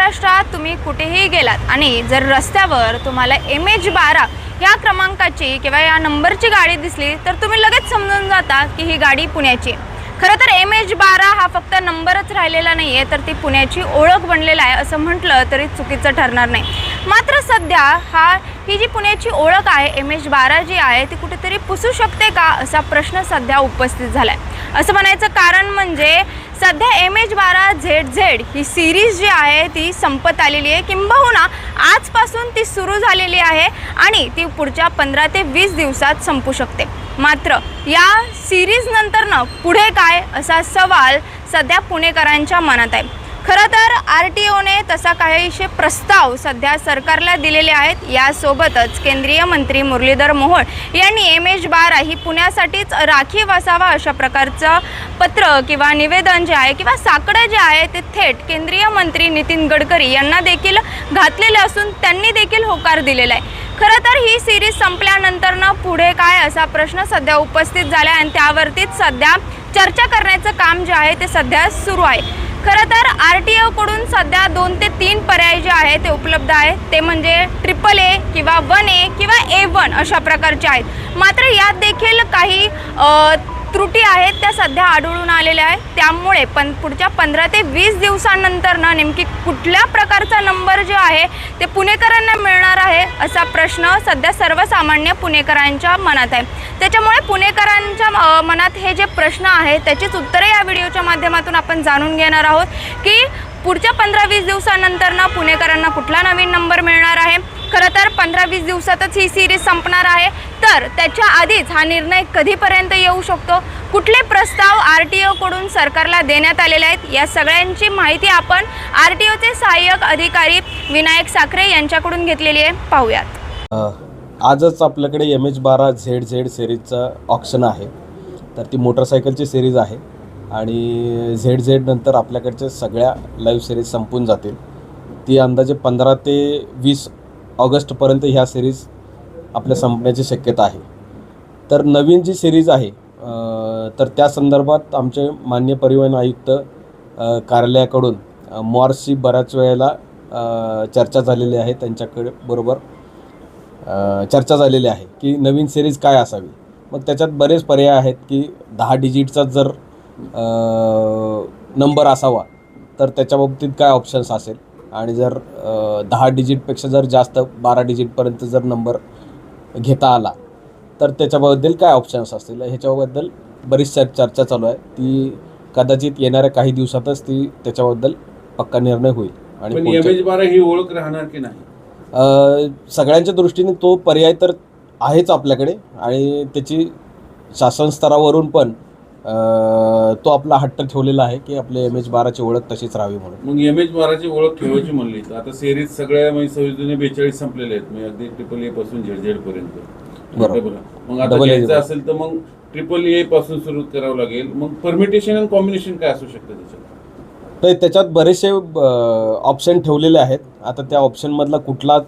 महाराष्ट्रात तुम्ही कुठेही गेलात आणि जर रस्त्यावर तुम्हाला MH12 या क्रमांकाची किंवा या नंबरची गाडी दिसली तर तुम्ही लगेच समजून जाता की ही गाडी पुण्याची आहे। खरं तर MH12 हा फक्त नंबरच राहिलेला नाही आहे, तर ती पुण्याची ओळख बनलेला आहे असं म्हटलं तरी चुकीचं ठरणार नाही। मात्र सध्या ही जी पुण्याची ओळख आहे MH12 जी आहे ती कुठेतरी पुसू शकते का असा प्रश्न सध्या उपस्थित झाला आहे। असं म्हणायचं कारण म्हणजे सध्या MH12ZZ ही सिरीज जी आहे ती संपत आलेली आहे, किंबहुना आजपासून ती सुरू झालेली आहे आणि ती पुढच्या 15 ते 20 दिवसात संपू शकते। मात्र या सिरीज नंतरनं पुढे काय असा सवाल सध्या पुणेकरांच्या मनात आहे। खरं तर RTOने तसा काहीशे प्रस्ताव सध्या सरकारला दिलेले आहेत। यासोबतच केंद्रीय मंत्री मुरलीधर मोहोळ यांनी MH12 ही पुण्यासाठीच राखीव असावा अशा प्रकारचं पत्र किंवा निवेदन जे आहे किंवा साकडं जे आहे ते थेट केंद्रीय मंत्री नितीन गडकरी यांना देखील घातलेले असून त्यांनी देखील होकार दिलेला आहे। खरं तर ही सिरीज संपल्यानंतरनं पुढे काय असा प्रश्न सध्या उपस्थित झाला आहे आणि त्यावरतीच सध्या चर्चा करण्याचं काम जे आहे ते सध्या सुरू आहे। खरं तर RTOकडून सध्या 2 ते 3 पर्याय जे आहे ते उपलब्ध आहेत, ते म्हणजे AAA किंवा 1A किंवा A1 अशा प्रकारचे आहेत। मात्र यात देखील काही त्रुटी आहेत त्या सध्या आढळून आलेल्या आहेत। त्यामुळे पुढच्या 15 ते 20 दिवसांनंतरनं नेमकी कुठल्या प्रकारचा नंबर जो आहे ते पुणेकरांना मिळणार आहे असा प्रश्न सध्या सर्वसामान्य पुणेकरांच्या मनात आहे। त्याच्यामुळे पुणेकरांच्या मनात हे जे प्रश्न आहेत त्याचीच उत्तरे या व्हिडिओच्या माध्यमातून आपण जाणून घेणार आहोत की पुढच्या 15-20 दिवसांनंतरनं पुणेकरांना कुठला नवीन नंबर मिळणार आहे। खरं तर 15-20 दिवसातच ही सिरीज संपणार आहे, तर त्याच्या आधीच हा निर्णय कधीपर्यंत येऊ शकतो, कुठले प्रस्ताव RTOकडून सरकारला देण्यात आलेले आहेत, या सगळ्यांची माहिती आपण RTOचे सहाय्यक अधिकारी विनायक साखरे यांच्याकडून घेतलेली आहे। पाहूयात। आजच आपल्याकडे MH12ZZ सिरीजचं ऑप्शन आहे, तर ती मोटरसायकलची सिरीज आहे आणि ZZ नंतर आपल्याकडच्या सगळ्या लाईव्ह सिरीज संपून जातील। ती अंदाजे 15 ते 20 ऑगस्टपर्यंत ह्या सिरीज आपल्या संपण्याची शक्यता आहे। तर नवीन जी सिरीज आहे तर त्या संदर्भात आमचे माननीय परिवहन आयुक्त कार्यालयाकडून मॉर्सची बऱ्याच वेळेला चर्चा झालेली आहे, त्यांच्याकडे बरोबर चर्चा झालेली आहे की नवीन सिरीज काय असावी। मग त्याच्यात बरेच पर्याय आहेत की 10 डिजिटचा जर नंबर असावा तर त्याच्या बाबतीत काय ऑप्शन्स असेल, आणि जर 10 डिजिटपेक्षा जर जास्त 12 डिजिटपर्यंत जर नंबर घेता आला तर त्याच्याबद्दल काय ऑप्शन्स असतील ह्याच्याबद्दल बरीच चर्चा चालू आहे। ती कदाचित येणाऱ्या काही दिवसातच ती त्याच्याबद्दल पक्का निर्णय होईल। आणि MH12 ही ओळख राहणार की नाही सगळ्यांच्या दृष्टीने तो पर्याय तर आहेच आपल्याकडे, आणि त्याची शासन स्तरावरून पण तो आपला हट्ट ठेवलेला आहे की आपले MH12ची ओळख तशीच राहावी म्हणून। मग MH12ची ओळख ठेवायची म्हणली तर आता सिरीज सगळ्या म्हणजे 42 संपलेले आहेत, म्हणजे अगदी AAA पासून ZZ पर्यंत बरोबर। मग आता घ्यायचं असेल तर मग AAA पासून सुरू करावं लागेल। मग परमिटेशन आणि कॉम्बिनेशन काय असू शकतं त्याच्यात? तर त्याच्यात बरेचसे ऑप्शन ठेवलेले आहेत। आता त्या ऑप्शन मधला कुठला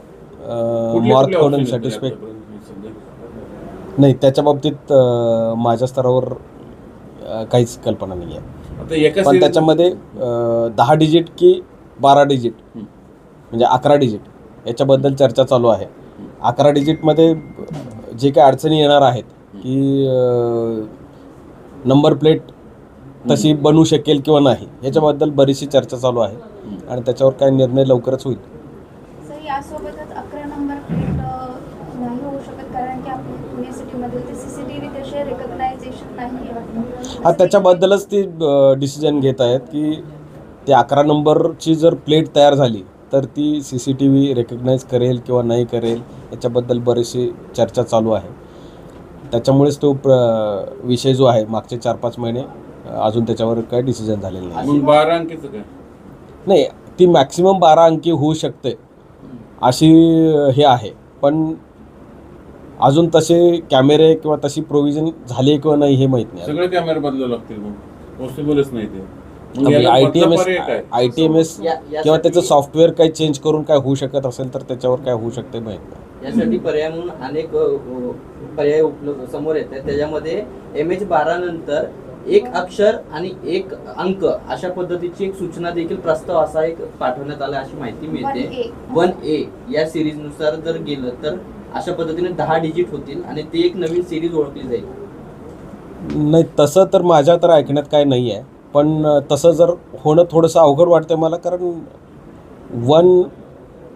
मार्क करून सॅटिस्फाय नाही त्याच्या बाबतीत माझ्या स्तरावर काहीच कल्पना नाही आहे। पण त्याच्यामध्ये 10 डिजिट की 12 डिजिट म्हणजे 11 डिजिट याच्याबद्दल चर्चा चालू आहे। 11 डिजिटमध्ये जे काही अडचणी येणार आहेत की नंबर प्लेट तशी बनवू शकेल किंवा नाही याच्याबद्दल बरीचशी चर्चा चालू आहे आणि त्याच्यावर काही निर्णय लवकरच होईल। यासोबतच 11 नंबर प्लेट नाही होऊ शकत कारण की आपल्या पुणे सिटीमध्ये ते CCTV तसे रेकग्नायझेशन नाही आहे। हा त्याच्याबद्दलच ती डिसिजन घेत आहेत की ते 11 नंबरची जर प्लेट तयार झाली तर ती CCTV रेकग्नाइज करेल किंवा नाही करेल याच्याबद्दल बरीचशी चर्चा चालू आहे। त्याच्यामुळेच तो विषय जो आहे मागचे 4-5 महिने अजून त्याच्यावर काही डिसिजन झालेलं नाही। 12 अंकीचं काय नाही, ती मॅक्सिमम 12 अंकी होऊ शकते अशी हे आहे, पण अजून तसे कॅमेरे किंवा तशी प्रोव्हिजन झाली किंवा नाही हे माहित नाही। सगळे कॅमेरे बदलावे लागतील, मग पॉसिबलच नाही ते। ITMS किंवा त्याचं सॉफ्टवेअर काही चेंज करून काय होऊ शकत असेल तर त्याच्यावर काय होऊ शकते माहित नाही। यासाठी पर्याय म्हणून अनेक पर्याय उपलब्ध समोर येतात। त्याच्यामध्ये MH12 नंतर एक अक्षर आणि एक अंक अशा पद्धतीची एक सूचना देखील प्रस्ताव असा एक पाठवण्यात आला अशी माहिती मिळते. 1A या सिरीज नुसार जर गेलं तर अशा पद्धतीने 10 डिजिट होतील आणि ते एक नवीन सिरीज ओळखली जाईल. नाही, तसं तर माझ्या तर ऐकण्यात काय नाही आहे, पण तसं जर होणं थोडंसं अवघड वाटतं मला, कारण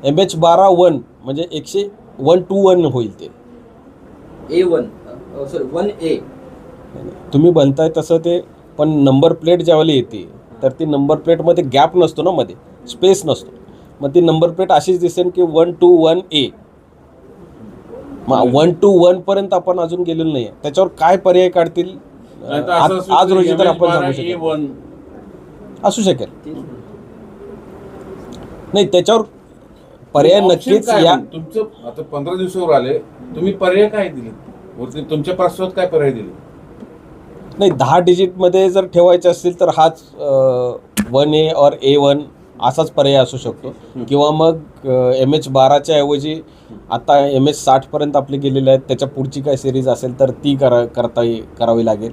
MH12 म्हणजे 1 होईल ते. A1 sorry 1A. तुम्ही बनताय तसं ते, पण नंबर प्लेट ज्यावेळेला येते तर ती नंबर प्लेटमध्ये गॅप नसतो ना, मध्ये स्पेस नसतो, मग ती नंबर प्लेट अशीच दिसेल की 121A. मग 121 पर्यंत आपण अजून गेलेलो नाही आहे. त्याच्यावर काय पर्याय काढतील आज रोजी तर आपण सांगू शकतो. असू शकेल, नाही त्याच्यावर पर्याय नक्कीच. या तुमचं आता 15 दिवसावर आले, तुम्ही पर्याय काय दिले वरती? तुमच्या पार्श्वात काय पर्याय दिले? नाही, 10 डिजिटमध्ये जर ठेवायचे असतील तर हाच 1A और A1 असाच पर्याय असू शकतो, किंवा मग MH12च्या ऐवजी आता MH60 पर्यंत आपले गेलेले आहेत, त्याच्या पुढची काय सिरीज असेल तर ती करावी लागेल.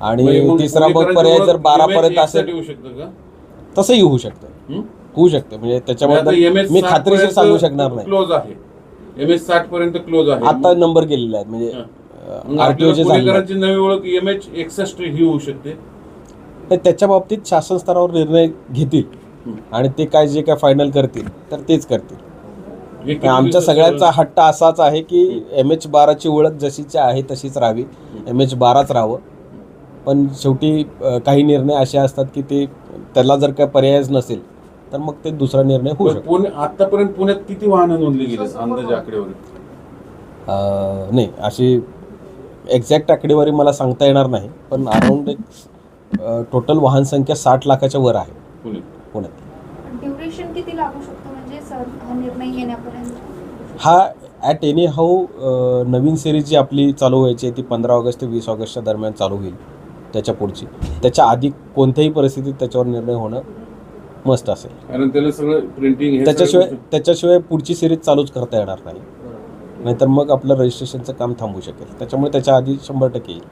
आणि तिसरा मग पर्याय जर 12 पर्यंत असेल तसंही होऊ शकतं, म्हणजे त्याच्याबद्दल मी खात्रीशीर सांगू शकणार नाही. क्लोज आहे MH60 पर्यंत क्लोज आहे, आता नंबर गेलेले आहेत, म्हणजे आरटीओचे पुणेकरांची नवी ओळख MH61 ही होऊ शकते. त्याच्या बाबतीत शासन स्तरावर निर्णय घेतील आणि ते जे काय फायनल करतील तर तेच करतील. आमच्या सगळ्यांचा हट्ट असाच आहे की MH12ची ओळख जशीची आहे तशीच राहावी, MH12च राहावं. पण शेवटी काही निर्णय असे असतात की त्याला जर काय पर्यायच नसेल तर मग ते दुसरा निर्णय होऊ शकतो. आतापर्यंत पुण्यात किती वाहनं नोंदली गेली अंदाजे आकडेवारी? नाही, अशी एक्झॅक्ट आकडेवारी मला सांगता येणार नाही, पण अराउंड एक टोटल वाहन संख्या 60 लाखाच्या वर आहे पुण्यात. ड्युरेशन किती लागू शकतो म्हणजे निर्णय घेण्यापर्यंत? हा ॲट एनी हाऊ नवीन सिरीज जी आपली चालू व्हायची आहे ती 15 ऑगस्ट ते 20 ऑगस्टच्या दरम्यान चालू होईल. त्याच्या पुढची, त्याच्या आधी कोणत्याही परिस्थितीत त्याच्यावर निर्णय होणं मस्त असेल, कारण त्याला सगळं प्रिंटिंग त्याच्याशिवाय पुढची सिरीज चालूच करता येणार नाही, नाहीतर मग आपलं रजिस्ट्रेशनचं काम थांबू शकेल. त्याच्यामुळे त्याच्या आधी 100% येईल.